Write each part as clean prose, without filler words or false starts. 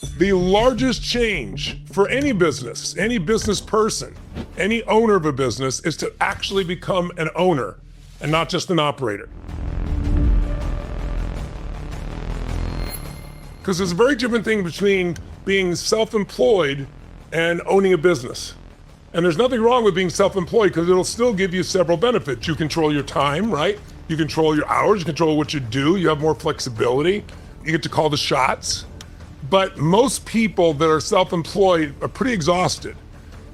The largest change for any business person, any owner of a business is to actually become an owner and not just an operator. Because there's a very different thing between being self-employed and owning a business. And there's nothing wrong with being self-employed because it'll still give you several benefits. You control your time, right? You control your hours, you control what you do, you have more flexibility, you get to call the shots. But most people that are self-employed are pretty exhausted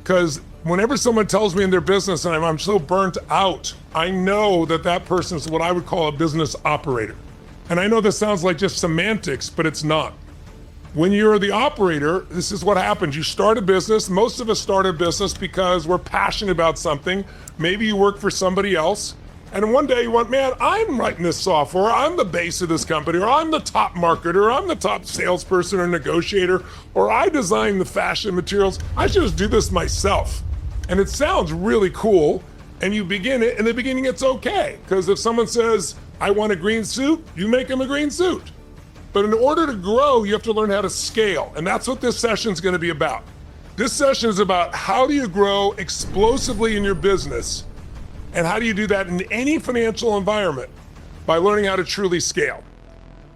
because whenever someone tells me in their business and I'm so burnt out, I know that that person is what I would call a business operator. And I know this sounds like just semantics, but it's not. When you're the operator, this is what happens. You start a business. Most of us start a business because we're passionate about something. Maybe you work for somebody else. And one day you went, man, I'm writing this software. I'm the base of this company, or I'm the top marketer, or I'm the top salesperson or negotiator, or I design the fashion materials. I should just do this myself. And it sounds really cool. And you begin it. In the beginning, it's okay. Because if someone says, I want a green suit, you make them a green suit. But in order to grow, you have to learn how to scale. And that's what this session is going to be about. This session is about how do you grow explosively in your business, and how do you do that in any financial environment by learning how to truly scale.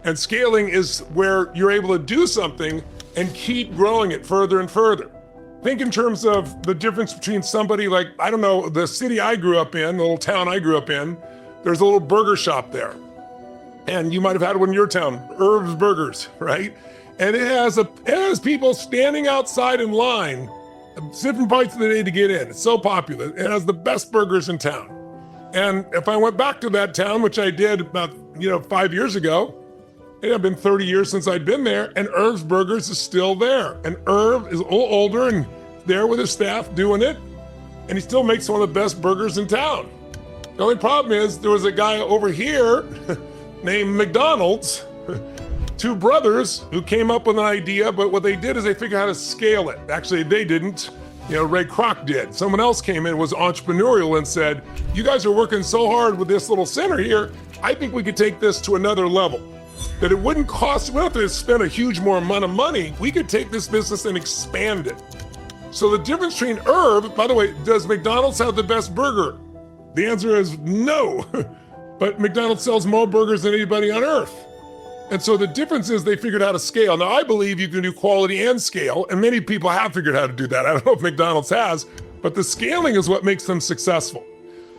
And scaling is where you're able to do something and keep growing it further and further. Think in terms of the difference between somebody like, I don't know, the city I grew up in, the little town I grew up in, there's a little burger shop there. And you might have had one in your town, Irv's Burgers, right? And it has people standing outside in line, different parts of the day to get in. It's so popular. It has the best burgers in town. And if I went back to that town, which I did about 5 years ago, it had been 30 years since I'd been there, and Irv's Burgers is still there. And Irv is a little older and there with his staff doing it, and he still makes one of the best burgers in town. The only problem is there was a guy over here named McDonald's, two brothers who came up with an idea, but what they did is they figured out how to scale it. Actually, they didn't. Ray Kroc did. Someone else came in, was entrepreneurial and said, you guys are working so hard with this little center here, I think we could take this to another level. That it wouldn't cost, we don't have to spend a huge more amount of money. We could take this business and expand it. So the difference between Irv, by the way, does McDonald's have the best burger? The answer is no. But McDonald's sells more burgers than anybody on earth. And so the difference is they figured out how to scale. Now, I believe you can do quality and scale, and many people have figured out how to do that. I don't know if McDonald's has, but the scaling is what makes them successful.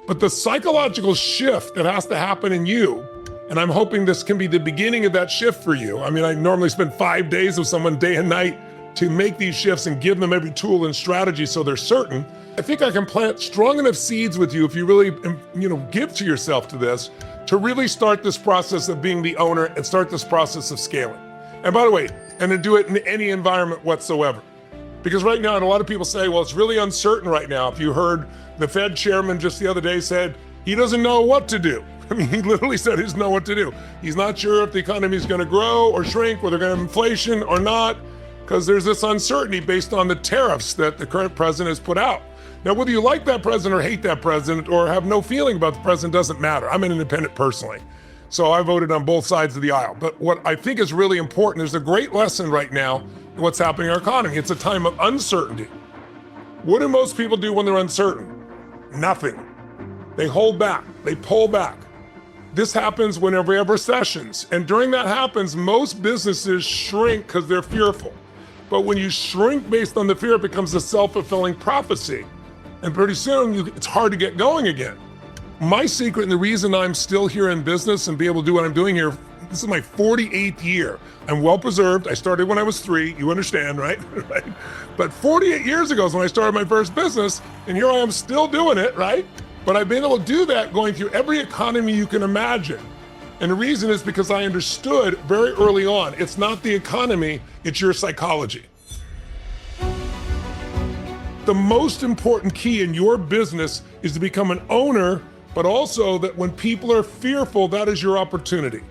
But the psychological shift that has to happen in you, and I'm hoping this can be the beginning of that shift for you. I mean, I normally spend 5 days with someone day and night to make these shifts and give them every tool and strategy so they're certain. I think I can plant strong enough seeds with you if you really, give to yourself to this, to really start this process of being the owner and start this process of scaling. And by the way, and to do it in any environment whatsoever. Because right now, and a lot of people say, well, it's really uncertain right now. If you heard the Fed chairman just the other day said, he doesn't know what to do. I mean, he literally said he doesn't know what to do. He's not sure if the economy is going to grow or shrink, whether they're going to have inflation or not, because there's this uncertainty based on the tariffs that the current president has put out. Now, whether you like that president or hate that president or have no feeling about the president doesn't matter. I'm an independent personally, so I voted on both sides of the aisle. But what I think is really important, there's a great lesson right now in what's happening in our economy. It's a time of uncertainty. What do most people do when they're uncertain? Nothing. They hold back, they pull back. This happens whenever we have recessions. And during that happens, most businesses shrink because they're fearful. But when you shrink based on the fear, it becomes a self-fulfilling prophecy. And pretty soon, it's hard to get going again. My secret and the reason I'm still here in business and be able to do what I'm doing here, this is my 48th year. I'm well preserved. I started when I was 3, you understand, right? Right? But 48 years ago is when I started my first business, and here I am still doing it, right? But I've been able to do that going through every economy you can imagine. And the reason is because I understood very early on, it's not the economy, it's your psychology. The most important key in your business is to become an owner, but also that when people are fearful, that is your opportunity.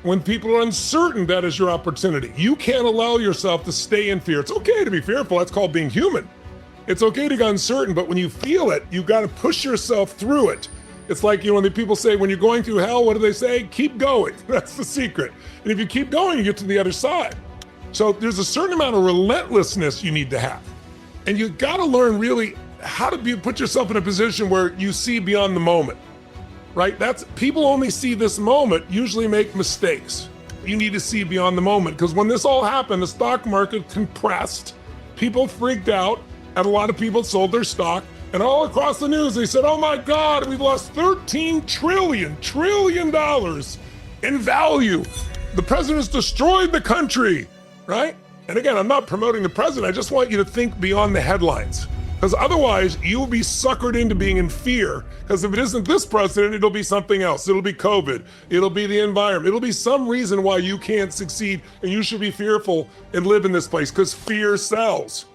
When people are uncertain, that is your opportunity. You can't allow yourself to stay in fear. It's okay to be fearful, that's called being human. It's okay to get uncertain, but when you feel it, you've got to push yourself through it. It's like, when the people say, when you're going through hell, what do they say? Keep going. That's the secret. And if you keep going, you get to the other side. So there's a certain amount of relentlessness you need to have. And you gotta learn really how to put yourself in a position where you see beyond the moment, right? People only see this moment, usually make mistakes. You need to see beyond the moment, because when this all happened, the stock market compressed, people freaked out, and a lot of people sold their stock, and all across the news, they said, oh my God, we've lost $13 trillion in value. The president's destroyed the country, right? And again, I'm not promoting the president, I just want you to think beyond the headlines. Because otherwise, you'll be suckered into being in fear. Because if it isn't this president, it'll be something else. It'll be COVID. It'll be the environment. It'll be some reason why you can't succeed and you should be fearful and live in this place, because fear sells.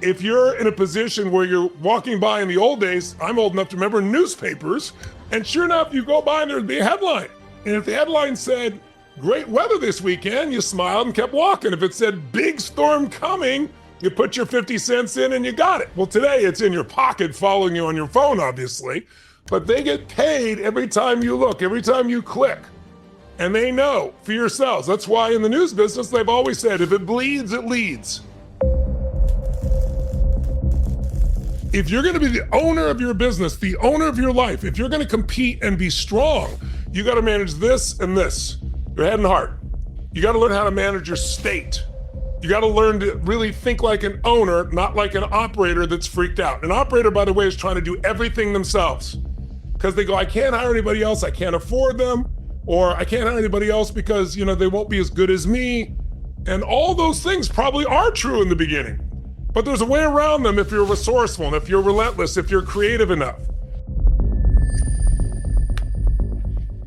If you're in a position where you're walking by in the old days, I'm old enough to remember newspapers, and sure enough, you go by and there'd be a headline. And if the headline said, great weather this weekend, you smiled and kept walking. If it said, big storm coming, you put your 50 cents in and you got it. Well, today it's in your pocket following you on your phone, obviously, but they get paid every time you look, every time you click. And they know for yourselves. That's why in the news business, they've always said, if it bleeds, it leads. If you're gonna be the owner of your business, the owner of your life, if you're gonna compete and be strong, you gotta manage this and this, your head and heart. You gotta learn how to manage your state. You got to learn to really think like an owner, not like an operator that's freaked out. An operator, by the way, is trying to do everything themselves because they go, I can't hire anybody else, I can't afford them, or I can't hire anybody else because, they won't be as good as me. And all those things probably are true in the beginning, but there's a way around them if you're resourceful and if you're relentless, if you're creative enough.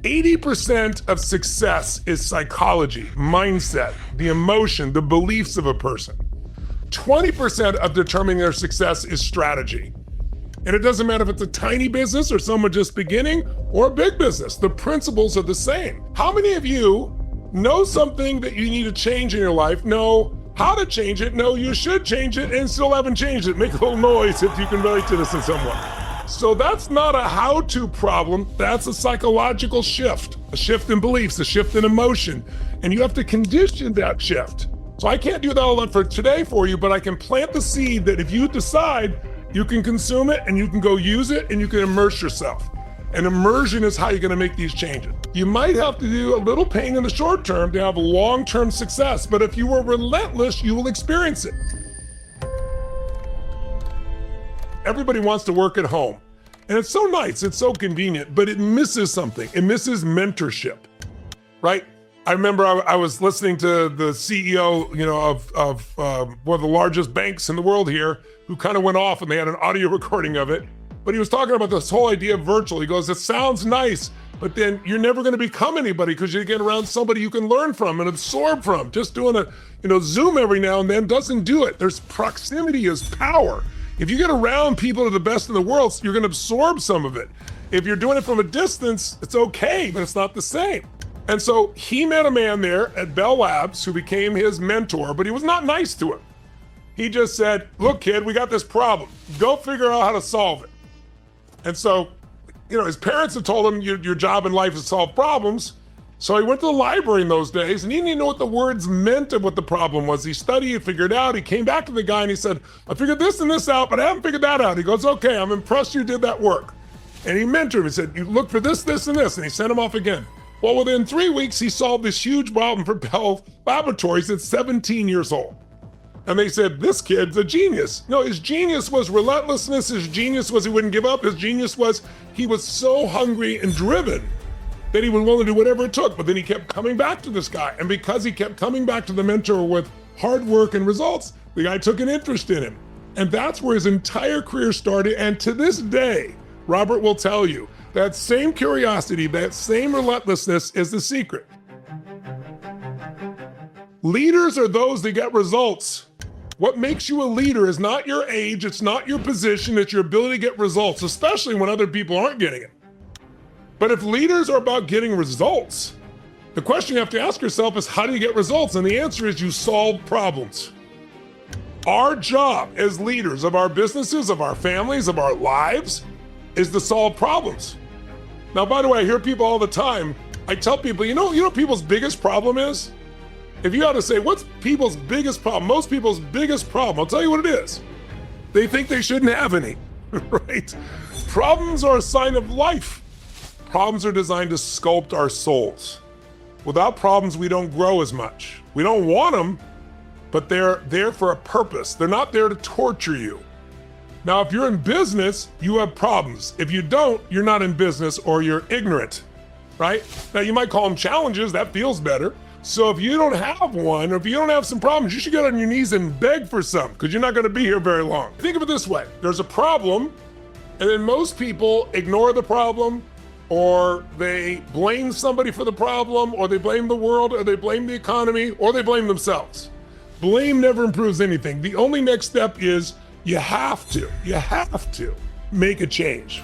80% of success is psychology, mindset, the emotion, the beliefs of a person. 20% of determining their success is strategy. And it doesn't matter if it's a tiny business or someone just beginning or a big business, the principles are the same. How many of you know something that you need to change in your life, know how to change it, know you should change it, and still haven't changed it? Make a little noise if you can relate to this in some way. So that's not a how-to problem, that's a psychological shift, a shift in beliefs, a shift in emotion, and you have to condition that shift. So I can't do that all for today for you, but I can plant the seed that if you decide, you can consume it and you can go use it and you can immerse yourself. And immersion is how you're gonna make these changes. You might have to do a little pain in the short term to have a long-term success, but if you are relentless, you will experience it. Everybody wants to work at home. And it's so nice, it's so convenient, but it misses something. It misses mentorship, right? I remember I was listening to the CEO, of one of the largest banks in the world here, who kind of went off and they had an audio recording of it. But he was talking about this whole idea of virtual. He goes, it sounds nice, but then you're never gonna become anybody because you get around somebody you can learn from and absorb from. Just doing a Zoom every now and then doesn't do it. There's proximity is power. If you get around people that are the best in the world, you're gonna absorb some of it. If you're doing it from a distance, it's okay, but it's not the same. And so he met a man there at Bell Labs who became his mentor, but he was not nice to him. He just said, look kid, we got this problem. Go figure out how to solve it. And so, his parents had told him your job in life is to solve problems. So he went to the library in those days and he didn't even know what the words meant and what the problem was. He studied, he figured it out. He came back to the guy and he said, I figured this and this out, but I haven't figured that out. He goes, okay, I'm impressed you did that work. And he mentored him. He said, you look for this, this, and this. And he sent him off again. Well, within 3 weeks, he solved this huge problem for Bell Laboratories at 17 years old. And they said, this kid's a genius. No, his genius was relentlessness. His genius was he wouldn't give up. His genius was he was so hungry and driven that he was willing to do whatever it took. But then he kept coming back to this guy. And because he kept coming back to the mentor with hard work and results, the guy took an interest in him. And that's where his entire career started. And to this day, Robert will tell you, that same curiosity, that same relentlessness is the secret. Leaders are those that get results. What makes you a leader is not your age, it's not your position, it's your ability to get results, especially when other people aren't getting it. But if leaders are about getting results, the question you have to ask yourself is, how do you get results? And the answer is you solve problems. Our job as leaders of our businesses, of our families, of our lives, is to solve problems. Now, by the way, I hear people all the time, I tell people, you know what people's biggest problem is? If you had to say, what's people's biggest problem? Most people's biggest problem, I'll tell you what it is. They think they shouldn't have any, right? Problems are a sign of life. Problems are designed to sculpt our souls. Without problems, we don't grow as much. We don't want them, but they're there for a purpose. They're not there to torture you. Now, if you're in business, you have problems. If you don't, you're not in business or you're ignorant, right? Now, you might call them challenges. That feels better. So if you don't have one, or if you don't have some problems, you should get on your knees and beg for some, because you're not going to be here very long. Think of it this way. There's a problem, and then most people ignore the problem, or they blame somebody for the problem, or they blame the world, or they blame the economy, or they blame themselves. Blame never improves anything. The only next step is you have to make a change.